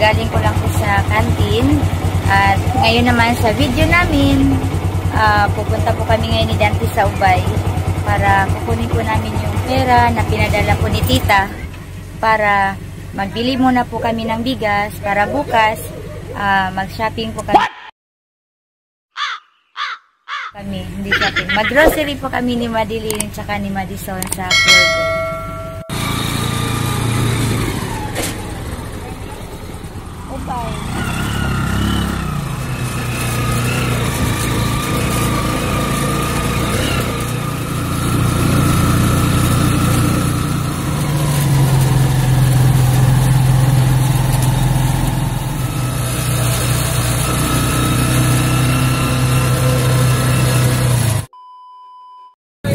Kagagaling ko lang po sa canteen. At ngayon naman sa video namin, pupunta po kami ngayon ni Dante sa Ubay para kukunin po namin yung pera na pinadala po ni Tita para magbili muna po kami ng bigas para bukas mag-shopping po kami. Hindi shopping. Mag-grocery po kami ni Madeline at ni Madison sa Puerto. Ubay.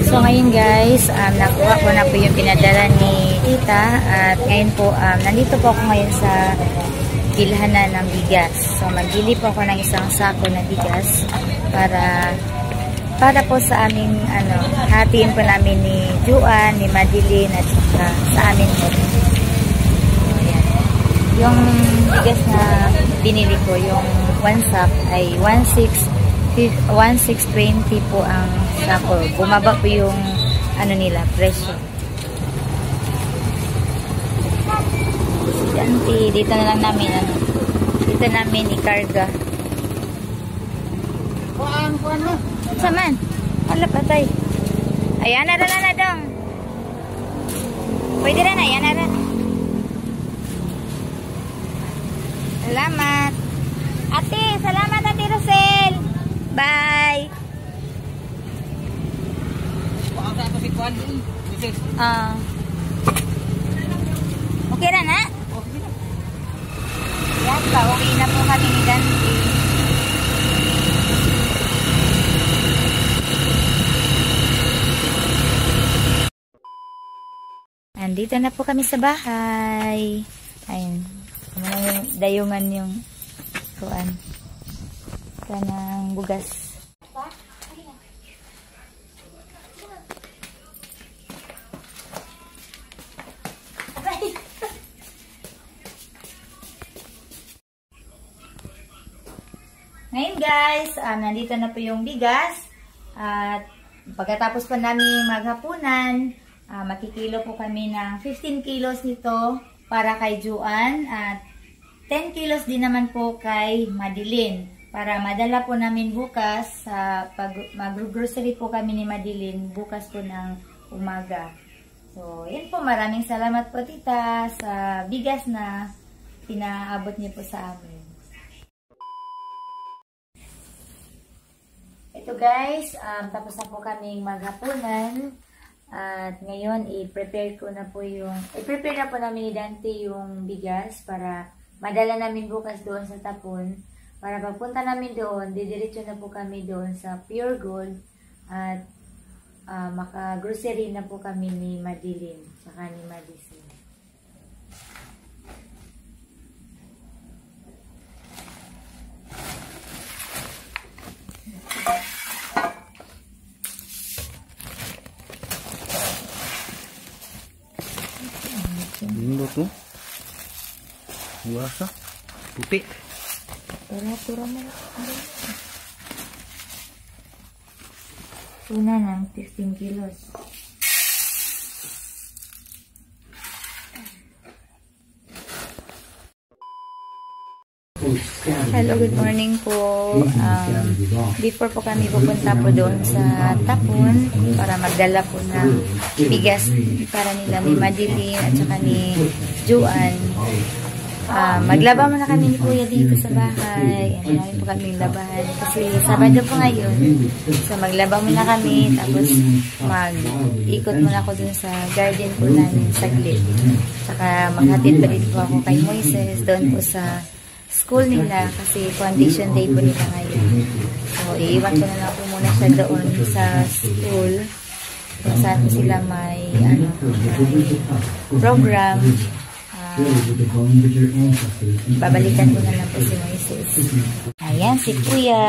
So ngayon guys, nakuha ko na po yung pinadala ni Tita at ngayon po, nandito po ako ngayon sa bilhanan ng bigas. So magbili po ako ng isang sako na bigas para po sa aming hatiin po namin ni Juan, ni Madeline at sa amin po. So, yan. Yung bigas na binili ko, yung 1 sack ay 1,620 po ang sako. Bumaba po yung nila, presyo. Dito na lang namin dito namin ikarga. Kuan mo. Saman. Wala patay. Ayan na dong. Pwede na ayan na. Salamat. Ate, salamat Ate Rosel. Bye. Okay na? Yan, pauwi na po kami ni Dante. Andito na po kami sa bahay. Ayun. Yung dayungan yung kuan. Kanang bugas. Ngayon guys, nandito na po yung bigas. At pagkatapos pa namin maghapunan, makikilo po kami ng 15 kilos nito para kay Juan at 10 kilos din naman po kay Madeline. Para madala po namin bukas, pag mag-grocery po kami ni Madeline bukas po ng umaga. So, yun po. Maraming salamat po Tita sa bigas na pinaabot niyo po sa amin. Ito guys, tapos na po kaming maghapunan. At ngayon, i-prepare na po namin ni Dante yung bigas para madala namin bukas doon sa Tapon. Para pagpunta namin doon, didiretso na po kami doon sa Pure Gold at maka-grocery na po kami ni Madeline saka ni Madison. Lindo tuh. Buasa. Putih. Tura mo. Tuna ng 15 kilos. Hello, good morning po. Before po kami pupunta po doon sa Tapon para magdala po ng bigas para nila ni Madeline at saka ni Juan. Maglaba muna kami ni Kuya dito sa bahay. Marami po kaming labahan kasi Sabado po ngayon. So maglaba muna kami tapos mag-ikot muna ako dun sa garden po namin saglit. Saka maghatid pa rin po ako kay Moises doon po sa school nila kasi foundation day po nila ngayon. So iiwan ko na lang po muna siya doon sa school kung saan po sila may program. Babalikan ko na lang po si Moises. Ayan, si Kuya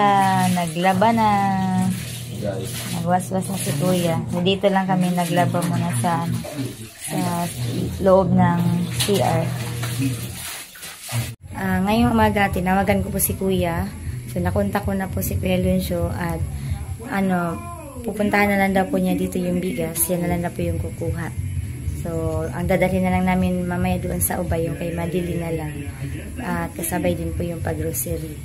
naglaba na. Nagwaswas na si Kuya. So, dito lang kami naglaba muna sa loob ng CR. ngayong umaga, tinawagan ko po si Kuya. So, nakontak ko na po si Kuya Lucio at pupuntahan na lang daw po niya dito yung bigas. Yan na lang na po yung kukuha. So, ang dadalhin na lang namin mamaya doon sa Ubay, yung kay Madili na lang. At kasabay din po yung pag-grocery.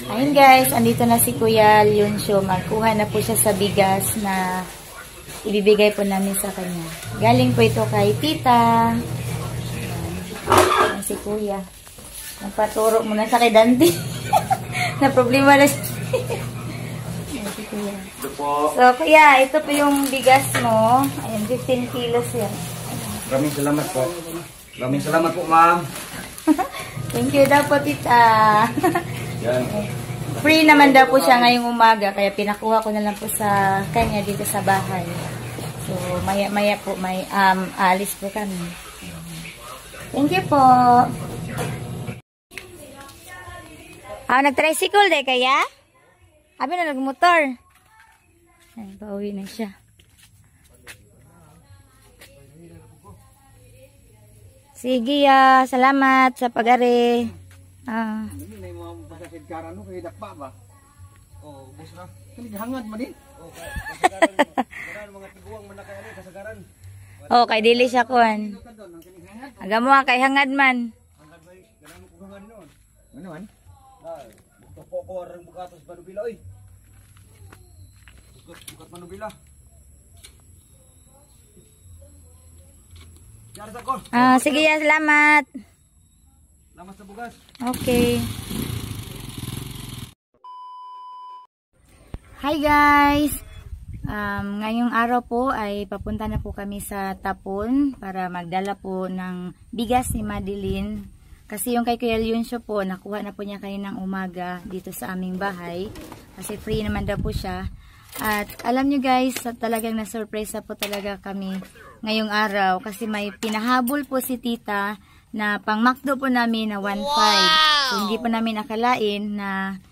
Ayun guys, andito na si Kuya Lucio. Magkuha na po siya sa bigas na ibibigay po namin sa kanya. Galing po ito kay Tita. Ayan si Kuya. Nagpaturo muna siya kay Dante. Na problema na siya. Ayan si Kuya. So Kuya, ito po yung bigas mo. Ayan, 15 kilos yan. Maraming salamat po. Maraming salamat po, ma'am. Thank you daw po, Tita. Yan. Free naman daw po siya ngayong umaga, kaya pinakuha ko na lang po sa kanya dito sa bahay. So, maya-maya po, alis po kami. Thank you po. Nag-tricycle de kaya? Abi na nag-motor. Ay, pauwi na siya. Sige, salamat sa pag-ari. Hindi na yung mga pasakit karan no, kaya dakpa ba? O, bus na. Hangad mo din. O, kasagaran mga tiguang man na kaya rin, kasagaran. Oh, kay dili siya kuan. Aga mo kay hangad man. Hangad ba yung, ganang mo kung hangad noon. Ano man? Bukto ko arang bukatos manubila, oy. Bukat manubila. Yara sa ko. Sige, salamat. Lamas sa bugas. Okay. Hi guys! Ngayong araw po ay papunta na po kami sa Tapon para magdala po ng bigas ni Madeline. Kasi yung kay Kuya Lucio po, nakuha na po niya kaninang umaga dito sa aming bahay. Kasi free naman daw po siya. At alam nyo guys, talagang na-surprise po talaga kami ngayong araw. Kasi may pinahabol po si Tita na pang McDo po namin na 1.5. So, hindi po namin akalain na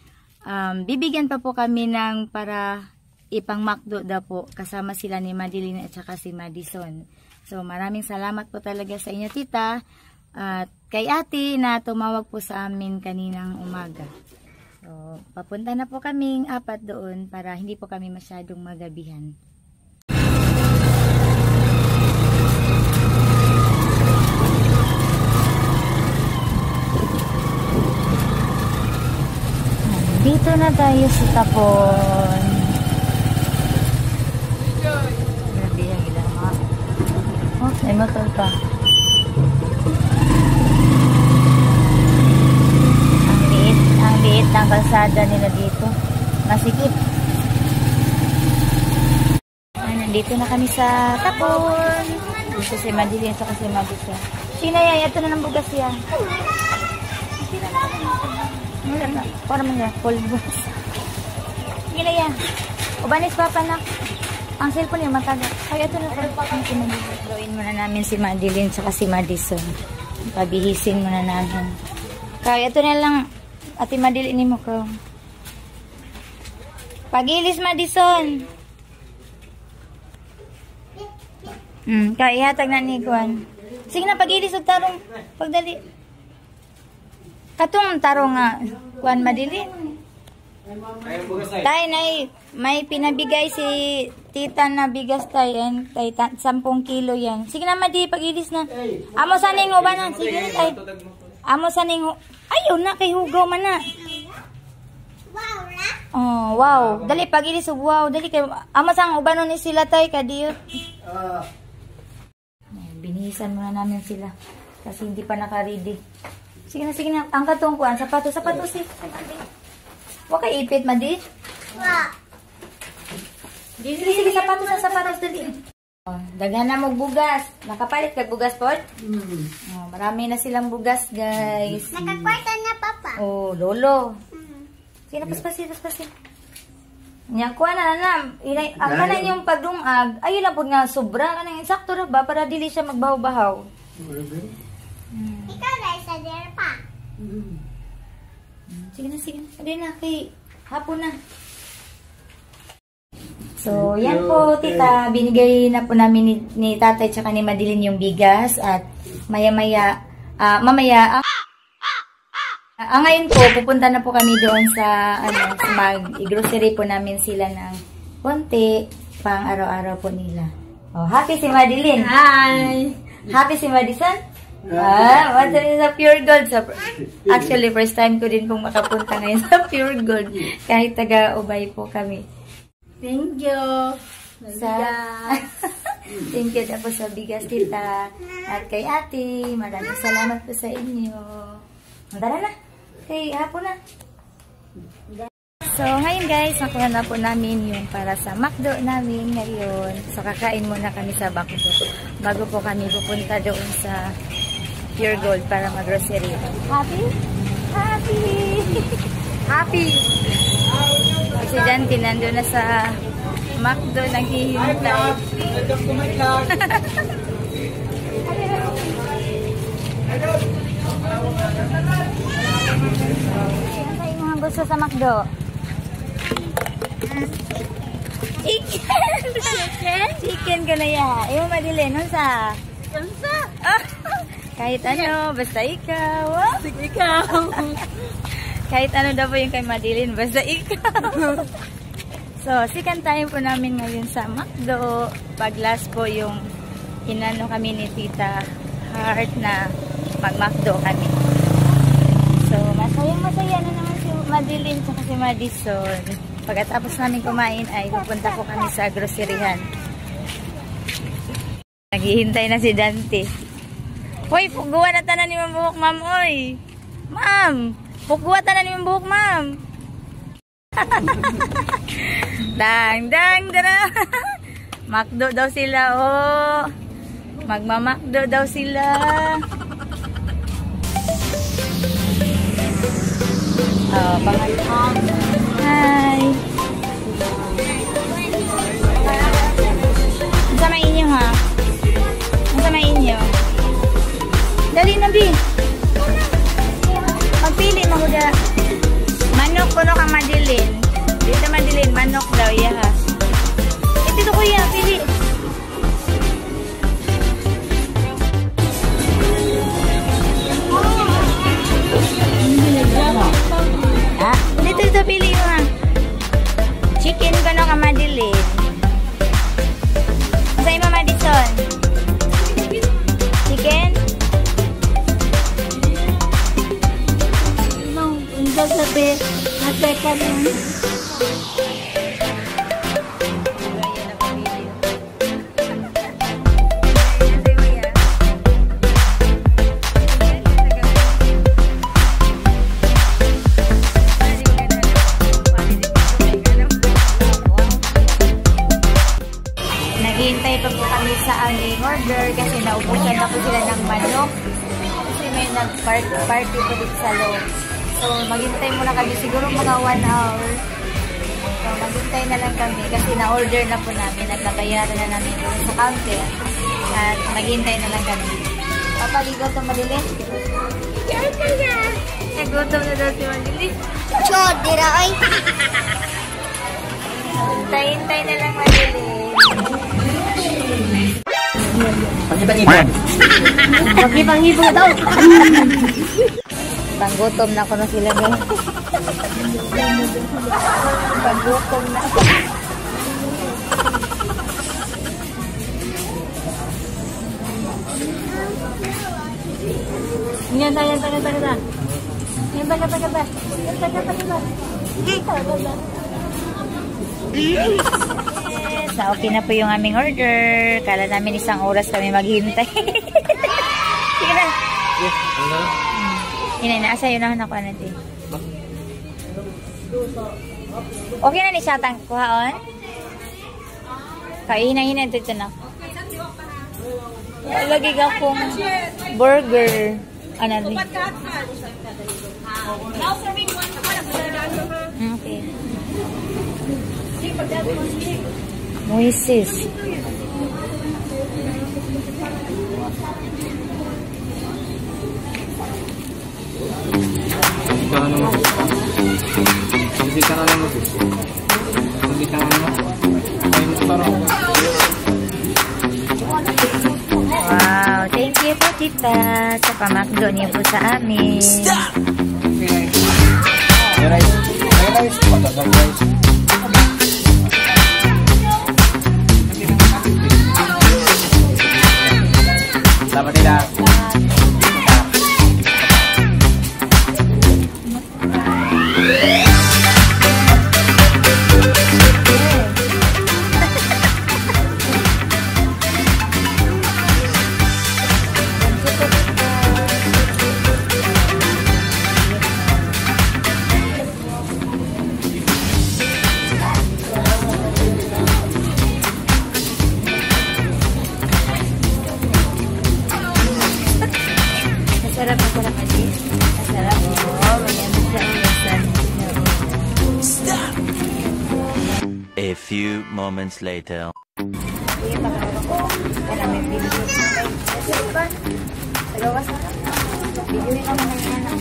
bibigyan pa po kami ng para ipang McDo daw po. Kasama sila ni Madeline at saka si Madison. So, maraming salamat po talaga sa inyo, Tita. At kay ate na tumawag po sa amin kaninang umaga. So, papunta na po kaming 4 doon para hindi po kami masyadong magabihan. Dito na tayo sa Tapon. Grabe ang ilang mga. Oh, may motor pa. Ang liit ng kalsada nila dito. Masikip. Ay, nandito na kami sa Tapon. Dito si Madeline at si Madison. Sinaya, ito na ng bugas yan. Wala na. Para man yan. Polvos. Sige na yan. Ubanis papa na. Ang cellphone niya mataga. Ay, ito na. Drawin muna namin si Madeline saka si Madison. Pabihisin muna namin. Kaya ito na lang. Ate Madeline ni mo ko. Pagilis Madison. Kaya ihatag na ni Juan. Sige na, pagilis o tarong. Pagdali. Katong tarong nga. Juan Madeline. Tay, may pinabigay si Tita na bigas tay. 10 kilo yan. Sige na, Madi, pagilis na. Amo saning ubanan. Sige na, tay. Amo saning ayaw na, kay hugaw man na. Wow na? Oh, wow. Dali, pagilis o wow. Dali, kay amo sang ubanon ni sila tay, kadiyot. Binihisan muna namin sila. Kasi hindi pa naka-ready. Sige na. Ang katungkuan, sapatos si Madi. Huwag kay ipit, Madi. Sige, sapatos, dali. Oh, daghan na mo bugas. Nakapalit kag bugas pod? Oh, marami na silang bugas, guys. Nakakwarta na, Papa. Oh, lolo. Sige na, paspasin. Nya kuha na. Ang kanan yung pagdungag, ayun na po nga, sobra ka nang insakto ra ba para dili siya magbahaw-bahaw. Ikaw na isa there pa. Sige na. Hindi na, kay hapon na. So, yan po, Tita. Binigay na po namin ni Tatay tsaka ni Madeline yung bigas. At maya-maya, mamaya, ngayon po, pupunta na po kami doon sa, mag-grocery po namin sila ng konti, pang araw-araw po nila. Oh, happy si Madeline. Hi! Happy si Madison? What's sa Pure Gold? Actually, first time ko din pong makapunta ngayon sa Pure Gold. Kahit taga-Ubay po kami. Thank you! Thank you na po sa bigas, tita. At kay ate, maraming salamat po sa inyo. Tara na. Okay, hapon na. So, ngayon guys, nakuha na po namin yung para sa McDo namin ngayon. So, kakain muna kami sa McDo bago po kami pupunta doon sa Pure Gold para mag-grocery. Happy? Happy! Happy! Si Dante nandun na sa McDo, naghihintay. Ano kayo mga gusto sa McDo? Chicken ka na ya. Iyo Madeline, unsa? Unsa? Kahit ano, basta ikaw. Sige ikaw. Kahit ano daw po yung kay Madeline, basta ikaw. So, second time po namin ngayon sa McDo. Pag last po yung inano kami ni Tita Heart na mag-McDo kami. So, masaya na naman si Madeline at si Madison. Pagkatapos namin kumain ay pupunta po kami sa groceryhan. Naghihintay na si Dante. Hoy, pugguwa na tanan ni mong buhok, ma'am, oy. Ma'am, pugguwa tanan ni mong buhok, ma'am. Dang, dang, dara. McDo daw sila, oh. Magma-McDo daw sila. Oh, pangatang. Hi. Ang sama inyo, ha? Ang sama inyo. Dali na, Bi. Magpili mo kuda. Manok puno kang Madeline. Dito Madeline, manok daw, iya ha. Ito kuya, pili. Dito pili mo ha. Chicken puno kang Madeline. Sa'yo mo Madison. Chicken? Unsa sabi? Ate ka rin. Naghihintay pa po kami sa aming order kasi naubusan na po sila ng manok. Kasi may nag-party po dito sa loob. So, maghintay muna kami. Siguro mga 1 hour. So, maghintay na lang kami kasi na-order na po namin at nabayaran na namin doon sa counter. At maghintay na lang kami. Papaligaw ito Madeline? Nagutom na daw si Madeline. Chod, dira ay. Hintay na lang Madeline. Pangibang-ibang. Pangibang-ibang daw. Panggutom na ko na sila guys. Panggutom na. Yan, tayo. Yan, taga. Yes, okay na po yung aming order. Kala namin 1 oras kami maghintay. Sige na. Yes, hello. Asa yun na ako natin. Okay na ni siya tang kuhaon? Hina dito na. Lagi ka pong burger. Ano rin? Okay. Moises. Wow, Thank you po, tita, sa pamakdo niyo po sa amin. Rice. Patagal rice. Selamat nila. Masarap Adi. Masarap po. Mayaman siya ulisan. A few moments later. Sige, pakawak ko. Kaya may video. Sige ba? Tagawas na. Video rin ako ng anak.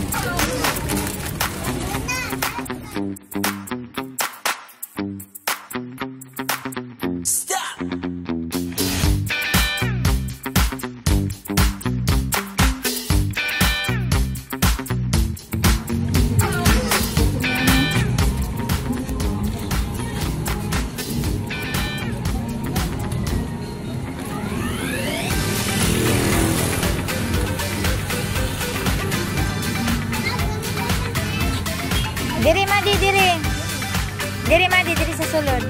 Diri Madi, diri. Diri Madi, diri sa sulod.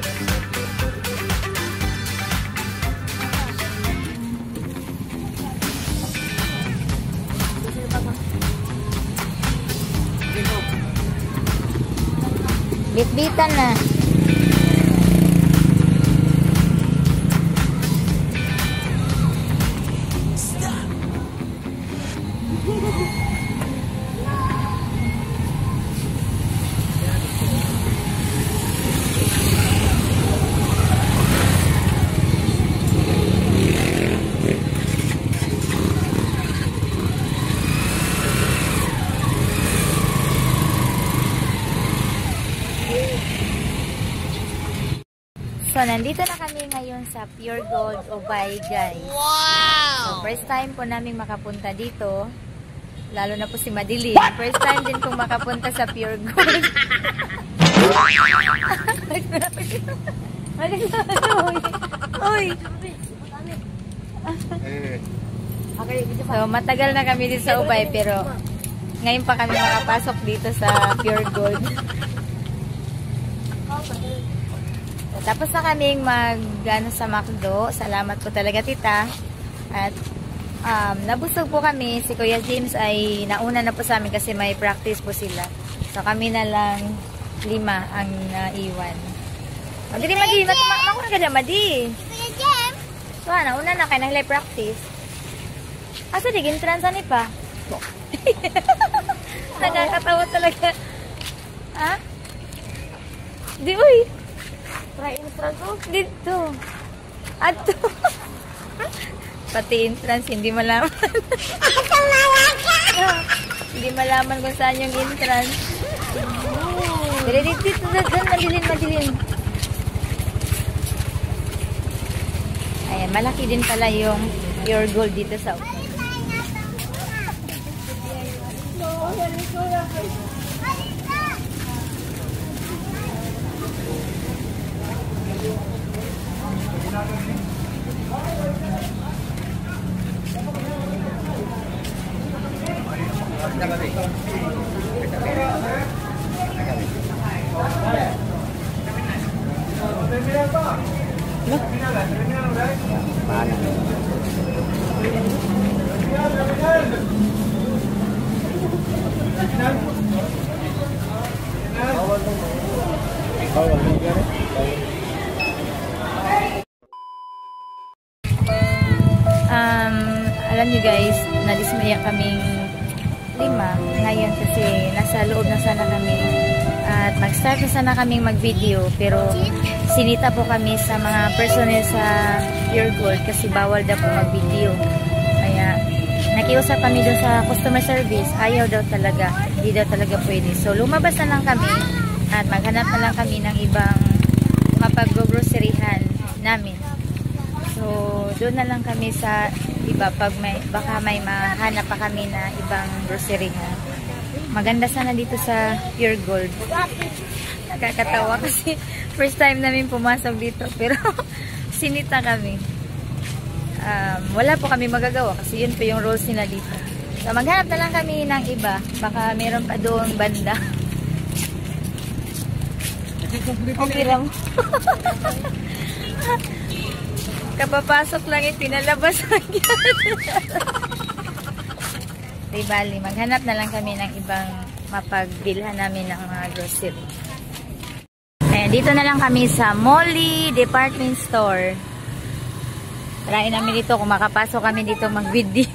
Bit-bitan na. So, nandito na kami ngayon sa Pure Gold Ubay, guys. Wow! So, first time po namin makapunta dito. Lalo na po si Madeline. First time din kong makapunta sa Pure Gold. Uy! So, matagal na kami dito sa Ubay, pero ngayon pa kami makapasok dito sa Pure Gold. Tapos na kaming sa McDo. Salamat po talaga, tita. At nabusog po kami. Si Kuya James ay nauna na po sa amin kasi may practice po sila. So kami na lang 5 ang naiwan. Madi, makuna ka dyan, Madi. Kuya Jem. So, nauna na kayo na practice. Asa di, gintransan ni pa. Nagkakatawa talaga. Ha? Di, uy. Try entrance. Oh, dito. Ato. Pati entrance, hindi malaman. Hindi malaman kung saan yung entrance. Pero dito, madilin. Ayan, malaki din pala yung Pure Gold dito sa Ubay. Alam nyo guys, nadismaya kaming 5 ngayon kasi nasa loob na sana kami at mag-start na sana kaming mag-video, pero sinita po kami sa mga personnel sa Pure Gold kasi bawal daw po mag-video. Kaya nakiusap kami doon sa customer service, ayaw daw talaga, hindi daw talaga pwede. So lumabas na lang kami at maghanap na lang kami ng ibang mapag-groceryhan namin. So doon na lang kami sa iba pag baka may mahanap pa kami na ibang grocery ha. Maganda sana dito sa Pure Gold. Nakakatawa kasi first time namin pumasok dito pero sinita kami. Wala po kami magagawa kasi yun po yung rules nila dito. So maghanap na lang kami ng iba. Baka meron pa doon banda. Okay lang. Kapapasok lang pinalabas agad. Di bali, maghanap na lang kami ng ibang mapagbilhan namin ng mga grocery. Ayan, dito na lang kami sa Molly Department Store. Tarain namin dito kung makapasok kami dito mag-video.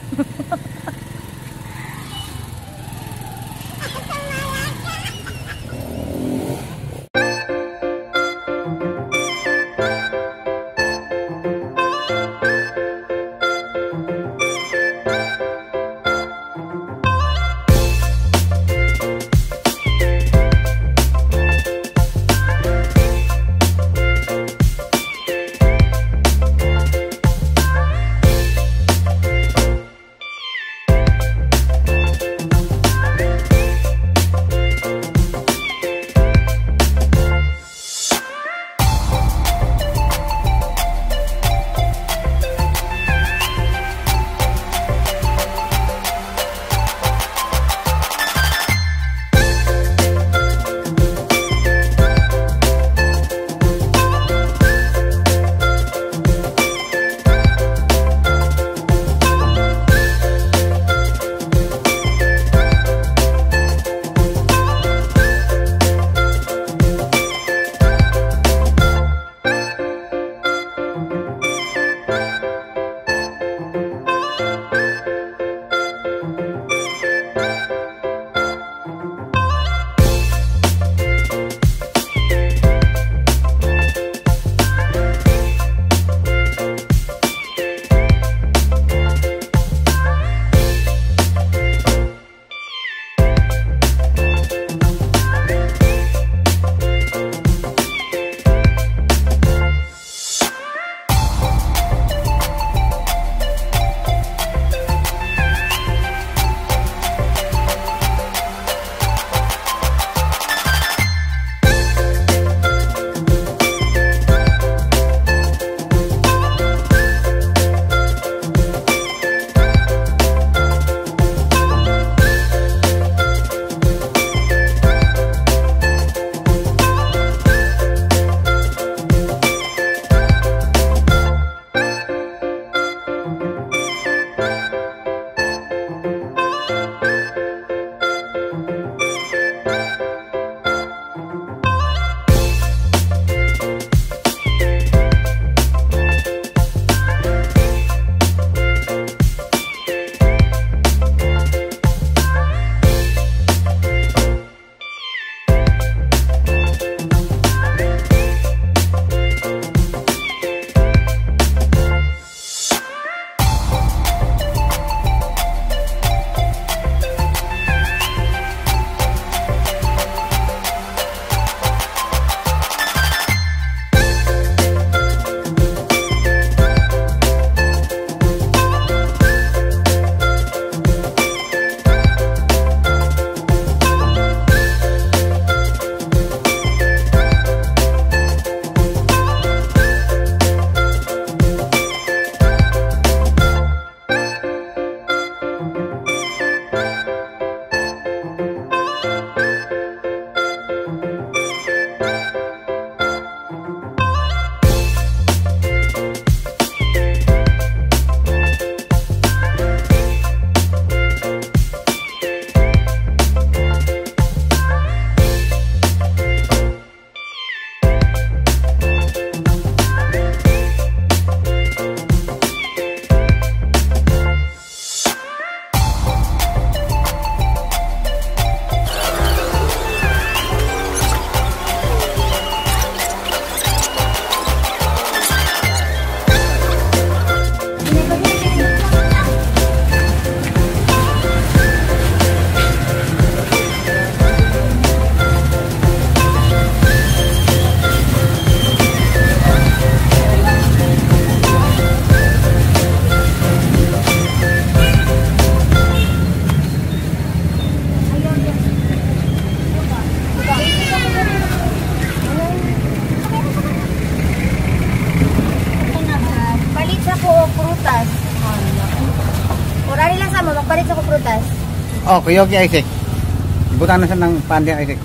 mo, magpalit ako prutas. Oh, kuyogi Isaac. Ibutan na siya ng pandi Isaac.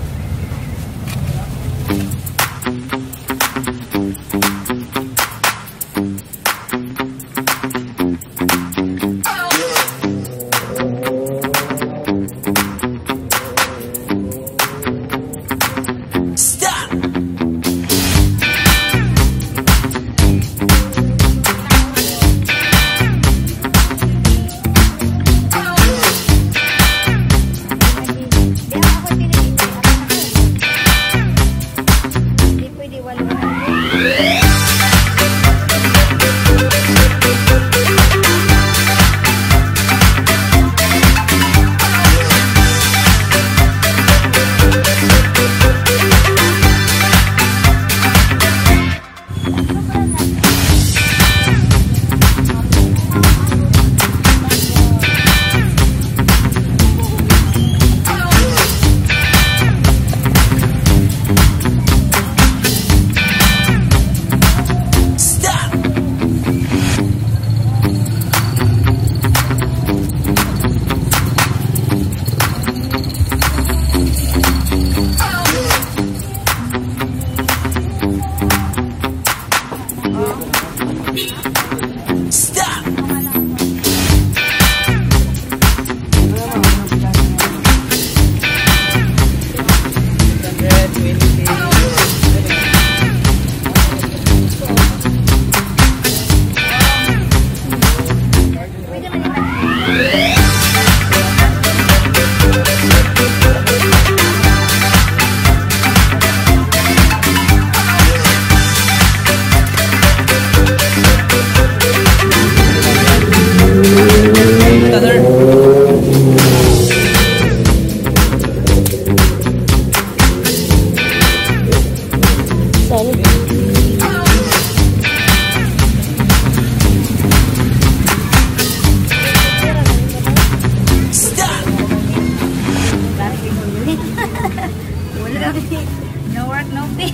No work, no pay.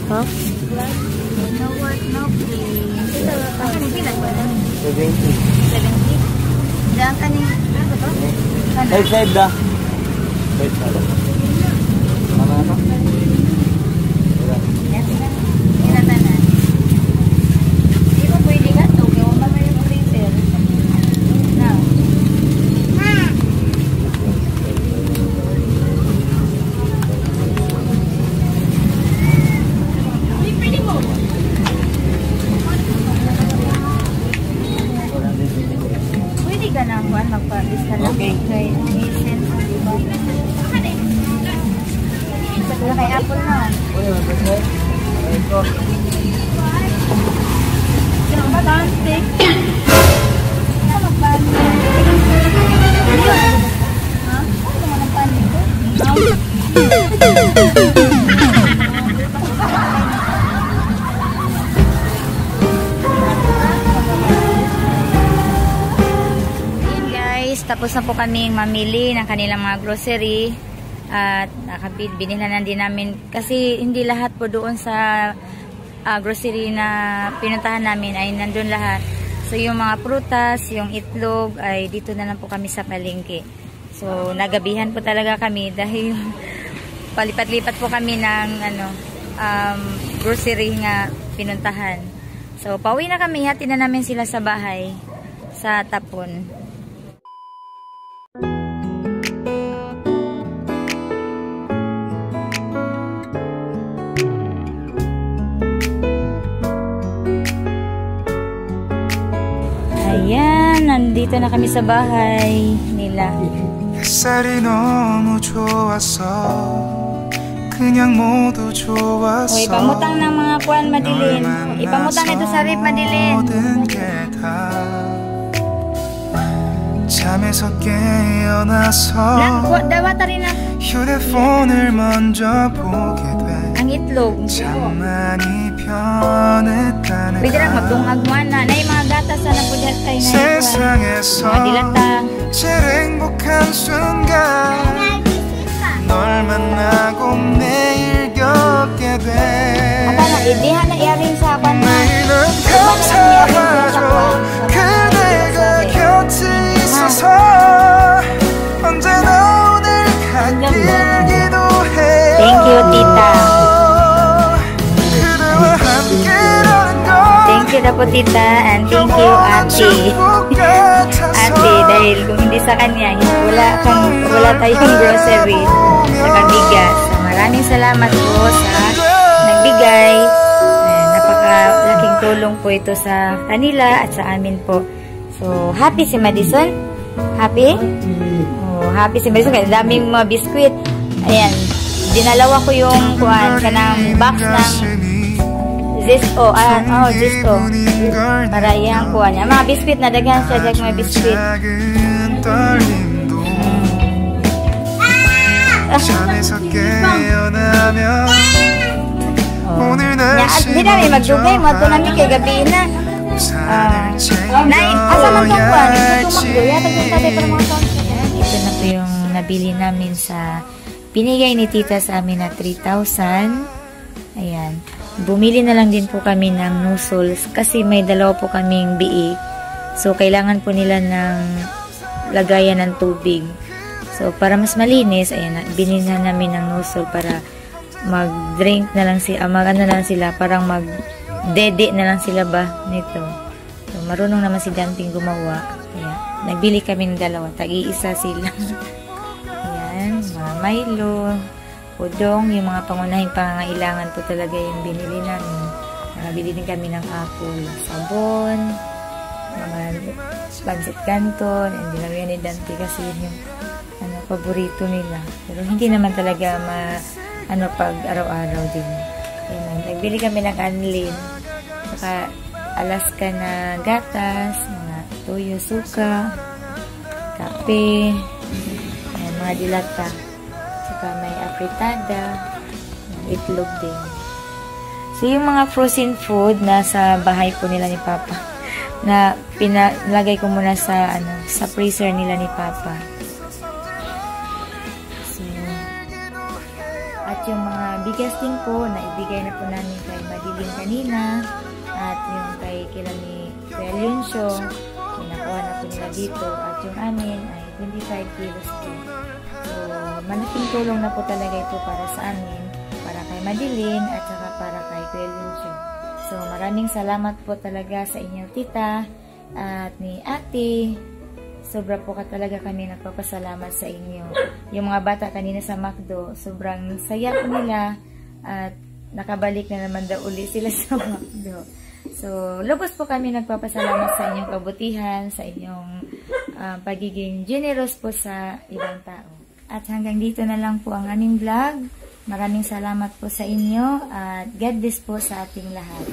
Huh? No work, no pay. Ano bilang ba? 70. 70? Diyan ka ni... Ano ba? Side side dah. Side side. Mana apa? Kinatanan. Hindi mo pwede ka ito. Gawin ba yung freezer? No. Pwede ka na magpa-alis ka lang. Okay. Kay Vincent, di ba? Wala kay Apple na. Sino ba dante? Ano magpano? Ano yun? Ha? Ano mo nagpano ito? Ayan guys, tapos na po kaming mamili ng kanilang mga grocery. At binilhan din namin kasi hindi lahat po doon sa grocery na pinuntahan namin ay nandun lahat. So yung mga prutas, yung itlog ay dito na lang po kami sa palengke. So nagabihan po talaga kami dahil palipat-lipat po kami ng grocery nga pinuntahan. So pauwi na kami, hatid na namin sila sa bahay sa Tapon. Ayan, nandito na kami sa bahay nila. 햇살이 너무 좋았어 그냥 모두 좋았어 O, ipamutang ng mga kuwan madilim. Ipamutang ito sa rip madilim. 모든 게 다 잠에서 깨어나서 Lang, dawata rin na 휴대폰을 먼저 보게 돼 ang itlog. 참 많이 변했다는 Pwede lang magdungag mo na. Na yung mga gatas na napudhat tayo na yung 세상에서 mga dilata. 제일 행복한 순간 널 만나고 매일 겪게 돼 Ata na, idihan na i-arrange sa kwan na. 매일은 감사하죠 그 na po tita, and thank you ate. Ate, dahil kung hindi sa kanya, wala tayong grocery sa bigas. So, maraming salamat po sa nagbigay. Napakalaking tulong po ito sa kanila at sa amin po. So, happy si Madison? Happy? Oh, happy si Madison. Kaya daming mga biskwit. Ayan, dinalawa ko yung kanang box ng Zesco. Zesco. Para iyang kuha niya. Mga biskwit na daghan siya. Daghan mga biskwit. Hindi namin magdugay. Mato namin kay gabi na. Asa man itong kuha? Ito na po yung nabili namin sa pinigay ni tita sa amin na 3,000. Ayan. Bumili na lang din po kami ng nozzles kasi may dalawa po kaming biik. So, kailangan po nila ng lagayan ng tubig. So, para mas malinis, ayan, binili na namin ng nozzle para mag-drink na lang sila, mag-ano na lang sila, parang mag-dede na lang sila ba nito. So, marunong naman si Danting gumawa. Ayan. Nagbili kami ng dalawa. Tag-iisa sila. Ayan, mga Milo, udong, yung mga pangunahing pangangailangan po talaga yung binili namin. Nakabili din kami ng apple, sabon, mga pancit canton, hindi lang yan ni Dante kasi yung paborito nila. Pero hindi naman talaga pag araw-araw din. Ayan, nagbili kami ng anlin, saka Alaska na gatas, mga toyo, suka, kape, ayan, mga dilata. Saka may apritada, itlog din. So, yung mga frozen food nasa bahay po nila ni Papa, na pinalagay ko muna sa freezer nila ni Papa. So, at yung mga bigas din po, na ibigay na po namin kay Madiling kanina, at yung kay Kuya Leoncio, pinakuha na po nila dito, at yung amin ay 25 kilos po. So, malaking tulong na po talaga ito para sa amin, para kay Madeline at saka para kay Kuya Leoncio. So, maraming salamat po talaga sa inyo tita at ni ate. Sobra po talaga kami nagpapasalamat sa inyo. Yung mga bata kanina sa McDo, sobrang saya po nila at nakabalik na naman daw uli sila sa McDo. So, lubos po kami nagpapasalamat sa inyong kabutihan, sa inyong pagiging generous po sa ibang tao. At hanggang dito na lang po ang aming vlog. Maraming salamat po sa inyo at God bless po sa ating lahat.